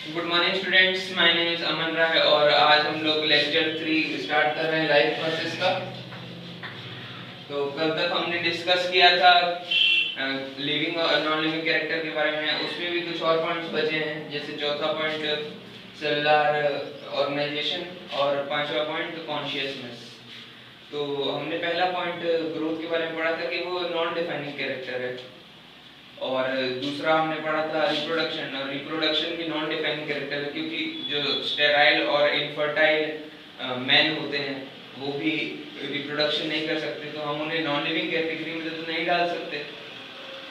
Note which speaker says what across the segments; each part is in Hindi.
Speaker 1: Good morning students, my name is Aman Rai और आज हम लोग लेक्चर 3 स्टार्ट कर रहे हैं लाइफ प्रोसेस का। तो कल तक हमने डिस्कस किया था लिविंग और नॉन लिविंग कैरेक्टर के बारे में। उसमें भी कुछ और पॉइंट्स बचे हैं, जैसे चौथा पॉइंट सेलुलर ऑर्गेनाइजेशन और पांचवा पॉइंट कॉन्शियसनेस। तो हमने पहला पॉइंट ग्रोथ के बारे में पढ़ा था कि वो नॉन डिफाइनिंग कैरेक्टर है, और दूसरा हमने पढ़ा था रिप्रोडक्शन, और रिप्रोडक्शन भी नॉन डिफाइनिंग कैरेक्टर है, क्योंकि जो स्टेराइल और इनफर्टाइल मैन होते हैं वो भी रिप्रोडक्शन नहीं कर सकते, तो हम उन्हें नॉन लिविंग कैटेगरी में तो नहीं डाल सकते।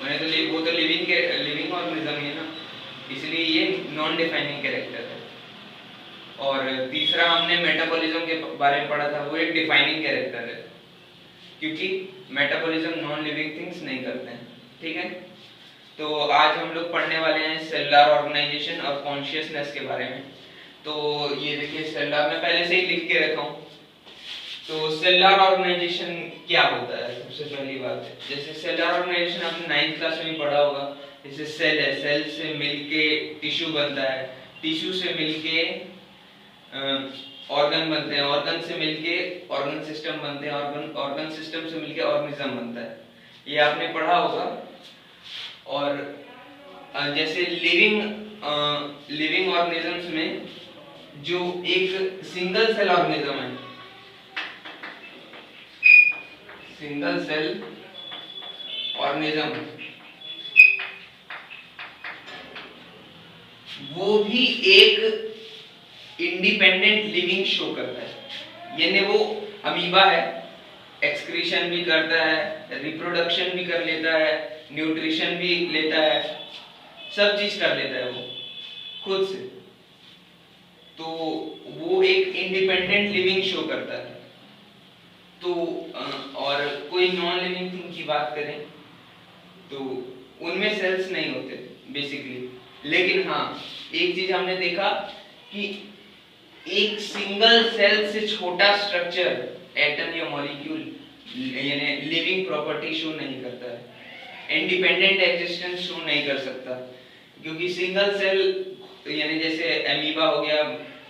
Speaker 1: उन्हें तो वो तो लिविंग ऑर्गेनिज्म है ना, इसलिए ये नॉन डिफाइनिंग कैरेक्टर है। और तीसरा हमने मेटाबॉलिज्म के बारे में पढ़ा था, वो एक डिफाइनिंग कैरेक्टर है, क्योंकि मेटाबॉलिज्म नॉन लिविंग थिंग्स नहीं करते हैं। ठीक है, तो आज हम लोग पढ़ने वाले हैं सेलुलर ऑर्गेनाइजेशन और कॉन्शियसनेस के बारे में। तो ये देखिए, सेलुलर में पहले से ही लिख के रखा हूँ। तो सेलुलर ऑर्गेनाइजेशन क्या होता है? सबसे पहली बात, जैसे सेलुलर ऑर्गेनाइजेशन आपने 9th क्लास में भी पढ़ा होगा। जैसे सेल है, सेल से मिलके टिश्यू बनता है, टिश्यू से मिलके ऑर्गन बनते हैं, ऑर्गन से मिलके ऑर्गन सिस्टम बनते हैं, ऑर्गन सिस्टम से मिलके ऑर्गेनिज्म बनता है। ये आपने पढ़ा होगा। और जैसे लिविंग ऑर्गेनिजम्स में जो एक सिंगल सेल ऑर्गेनिज्म है, सिंगल सेल ऑर्गेनिज्म, वो भी एक इंडिपेंडेंट लिविंग शो करता है। यानी वो अमीबा है, एक्सक्रीशन भी करता है, रिप्रोडक्शन भी कर लेता है, न्यूट्रिशन भी लेता है, सब चीज कर लेता है वो खुद से। तो वो एक इंडिपेंडेंट लिविंग शो करता है। तो और कोई नॉन लिविंग थिंग की बात करें तो उनमें सेल्स नहीं होते बेसिकली। लेकिन हाँ, एक चीज हमने देखा कि एक सिंगल सेल से छोटा स्ट्रक्चर, एटम या मॉलिक्यूल, यानी लिविंग प्रॉपर्टी शो नहीं करता है, इंडिपेंडेंट एग्जिस्टेंस शो नहीं कर सकता, क्योंकि सिंगल सेल यानी जैसे एमीबा हो गया,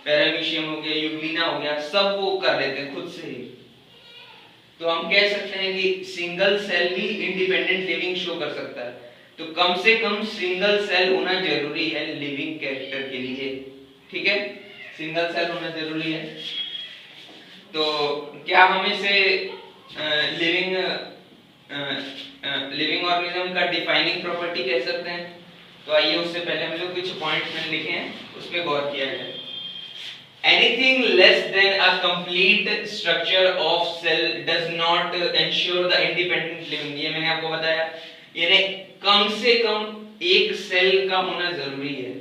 Speaker 1: पैरामीशियम हो गया, यूग्लिना हो गया, सब वो कर लेते हैं खुद से ही। तो हम कह सकते हैं कि सिंगल सेल भी इंडिपेंडेंट लिविंग शो कर सकता है। तो कम से कम सिंगल सेल होना जरूरी है लिविंग कैरेक्टर के लिए। ठीक है, सिंगल सेल होना जरूरी है। तो क्या हम इसे लिविंग ऑर्गेनिज्म का डिफाइनिंग प्रॉपर्टी कह सकते हैं? तो आइए, उससे पहले हम लोग कुछ पॉइंट्स में लिखे हैं, उस पे गौर किया जाए। Anything less than a complete structure of cell does not ensure the independent living। ये मैंने आपको बताया, यानी कम से कम एक सेल का होना जरूरी है।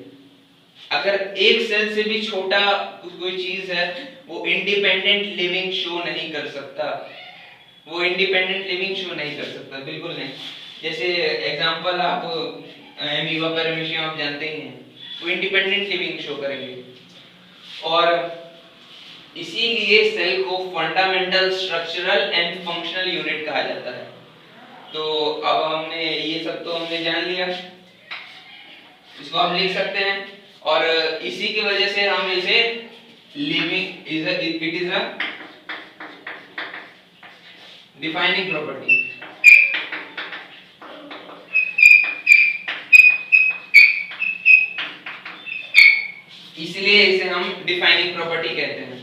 Speaker 1: अगर एक सेल से भी छोटा कोई चीज है, वो इंडिपेंडेंट लिविंग शो नहीं कर सकता, वो इंडिपेंडेंट लिविंग शो नहीं कर सकता, बिल्कुल नहीं। जैसे एग्जांपल, आप एमीबा, पैरामीशियम आप जानते ही हैं, वो इंडिपेंडेंट लिविंग शो करेंगे। और इसीलिए सेल को fundamental structural and functional unit कहा जाता है। तो अब हमने ये सब तो हमने जान लिया, इसको हम लिख सकते हैं, और इसी की वजह से हम इसे living it is a defining property. इसलिए इसे हम डिफाइनिंग प्रॉपर्टी कहते हैं।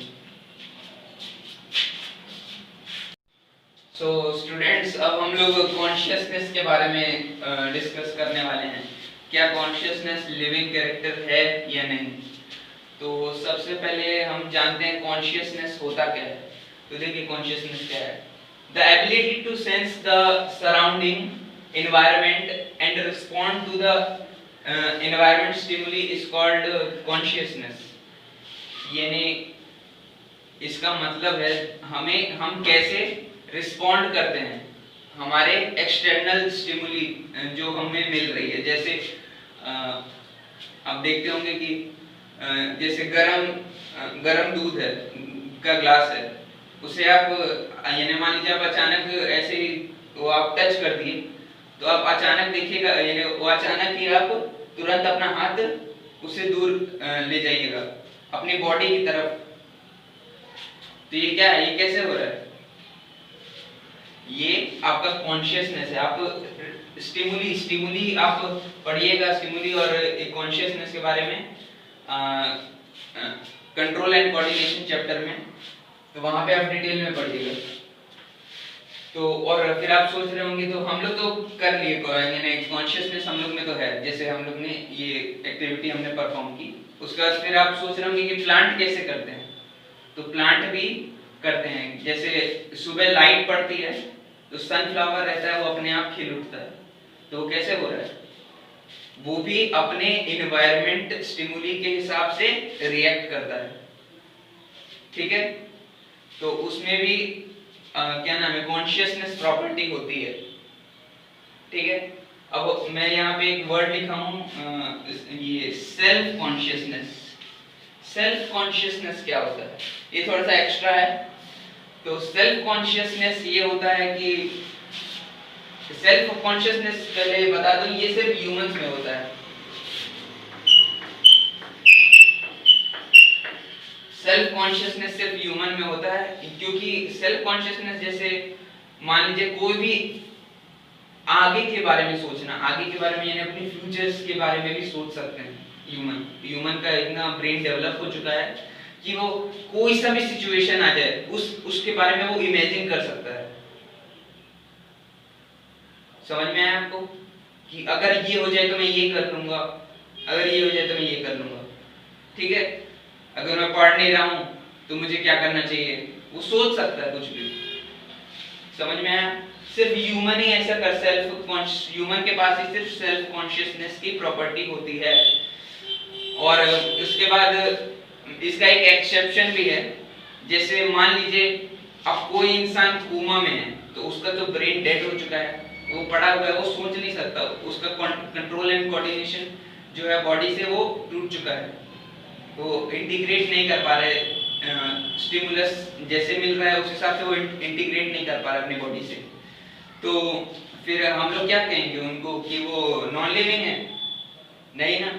Speaker 1: सो स्टूडेंट्स, अब हम लोग कॉन्शियसनेस के बारे में डिस्कस करने वाले हैं। क्या कॉन्शियसनेस लिविंग कैरेक्टर है या नहीं? तो सबसे पहले हम जानते हैं कॉन्शियसनेस होता क्या है। तो देखिए, कॉन्शियसनेस क्या है? The ability to sense the surrounding environment and respond to the environment stimuli is called consciousness। यानी इसका मतलब है हम कैसे रिस्पॉन्ड करते हैं हमारे एक्सटर्नल स्टिमुली जो हमें मिल रही है। जैसे आप देखते होंगे कि जैसे गरम दूध है का ग्लास है, उसे आप यानी मान लीजिए आप अचानक ऐसे ही वो आप टच कर दिए, तो आप अचानक देखिएगा, यानी वो अचानक ही आप तुरंत अपना हाथ उसे दूर ले जाइएगा अपनी बॉडी की तरफ। तो ये क्या है, ये कैसे हो रहा है, ये आपका कॉन्शियसनेस है। आप स्टिमुली आप पढ़िएगा, स्टिमुली और कॉन्शियसनेस के बारे में कंट्रोल एंड कोऑर्डिनेशन चैप्टर में, तो वहां पे आप डिटेल में पढ़िएगा। तो और फिर आप सोच रहे होंगे तो हम लोग तो कर लिए, यानी कॉन्शियसनेस हम लोग में तो है, जैसे हम लोग ने ये एक्टिविटी हमने परफॉर्म की। उसके बाद फिर आप सोच रहे होंगे कि प्लांट कैसे करते हैं, तो प्लांट भी करते हैं। जैसे सुबह लाइट पड़ती है तो सनफ्लावर रहता है वो अपने आप खिल उठता है, तो कैसे हो रहा है, वो भी अपने इन्वायरमेंट स्टिमुली के हिसाब से रिएक्ट करता है, ठीक है। तो उसमें भी क्या नाम है, कॉन्शियसनेस प्रॉपर्टी होती है, ठीक है। अब मैं यहाँ पे एक वर्ड लिखा हूँ, ये सेल्फ कॉन्शियसनेस। सेल्फ कॉन्शियसनेस क्या होता है, ये थोड़ा सा एक्स्ट्रा है। तो सेल्फ कॉन्शियसनेस ये होता है कि सेल्फ कॉन्शियसनेस पहले बता दूं, ये सिर्फ ह्यूमंस में होता है। सेल्फ कॉन्शियसनेस सिर्फ ह्यूमन में होता है, क्योंकि सेल्फ कॉन्शियसनेस जैसे मान लीजिए कोई भी आगे के बारे में सोचना, आगे के बारे में यानी अपने फ्यूचर्स के बारे में भी सोच सकते हैं। ह्यूमन का इतना ब्रेन डेवलप हो चुका है कि वो कोई सा भी सिचुएशन आ जाए उसके बारे में वो इमेजिन कर सकता है। समझ में आया आपको कि अगर ये हो जाए तो मैं ये कर लूंगा, अगर ये हो जाए तो मैं ये कर लूंगा, ठीक है। अगर मैं पढ़ नहीं रहा हूं तो मुझे क्या करना चाहिए, वो सोच सकता है कुछ भी। समझ में आया, सिर्फ ह्यूमन ही ऐसा कर, ह्यूमन के पास ही सिर्फ सेल्फ कॉन्शियसनेस की प्रॉपर्टी होती है। और उसके बाद इसका एक एक्सेप्शन भी है, जैसे मान लीजिए अब कोई इंसान कोमा में है तो उसका तो ब्रेन डेड हो चुका है, वो पड़ा हुआ है, वो सोच नहीं सकता, उसका कंट्रोल एंड कोऑर्डिनेशन जो है बॉडी से वो टूट चुका है, वो इंटीग्रेट नहीं कर पा रहे, स्टिमुलस जैसे मिल रहा है उस हिसाब से वो इंटीग्रेट नहीं कर पा रहा अपनी बॉडी से। तो फिर हम लोग क्या कहेंगे उनको कि वो नॉन लिविंग है? नहीं ना,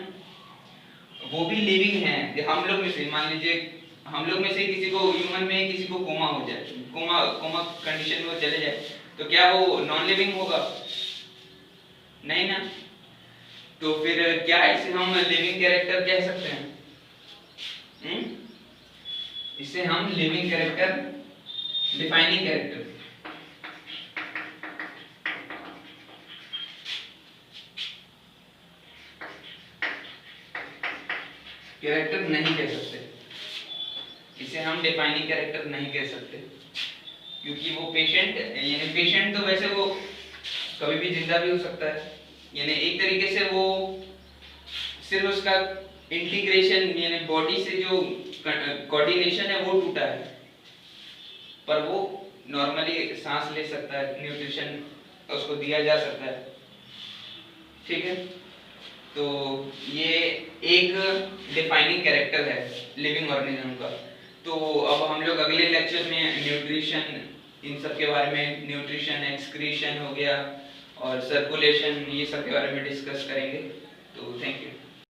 Speaker 1: वो भी लिविंग है। हम लोग में से मान लीजिए हम लोग में से किसी को ह्यूमन में किसी को कोमा हो जाए, कोमा कंडीशन में चले जाए, तो क्या वो नॉन लिविंग होगा? नहीं ना। तो फिर क्या इसे हम लिविंग कैरेक्टर कह सकते हैं? इसे हम living character, defining character, character नहीं कह सकते, इसे हम डिफाइनिंग कैरेक्टर नहीं कह सकते, क्योंकि वो पेशेंट, यानी पेशेंट तो वैसे वो कभी भी जिंदा भी हो सकता है, यानी एक तरीके से वो सिर्फ उसका इंटीग्रेशन यानी बॉडी से जो कोऑर्डिनेशन है वो टूटा है, पर वो नॉर्मली सांस ले सकता है, न्यूट्रिशन उसको दिया जा सकता है, ठीक है। तो ये एक डिफाइनिंग कैरेक्टर है लिविंग ऑर्गेनिज्म का। तो अब हम लोग अगले लेक्चर में न्यूट्रिशन, इन सब के बारे में, न्यूट्रिशन, एक्सक्रीशन हो गया और सर्कुलेशन, ये सब के बारे में डिस्कस करेंगे। तो थैंक यू।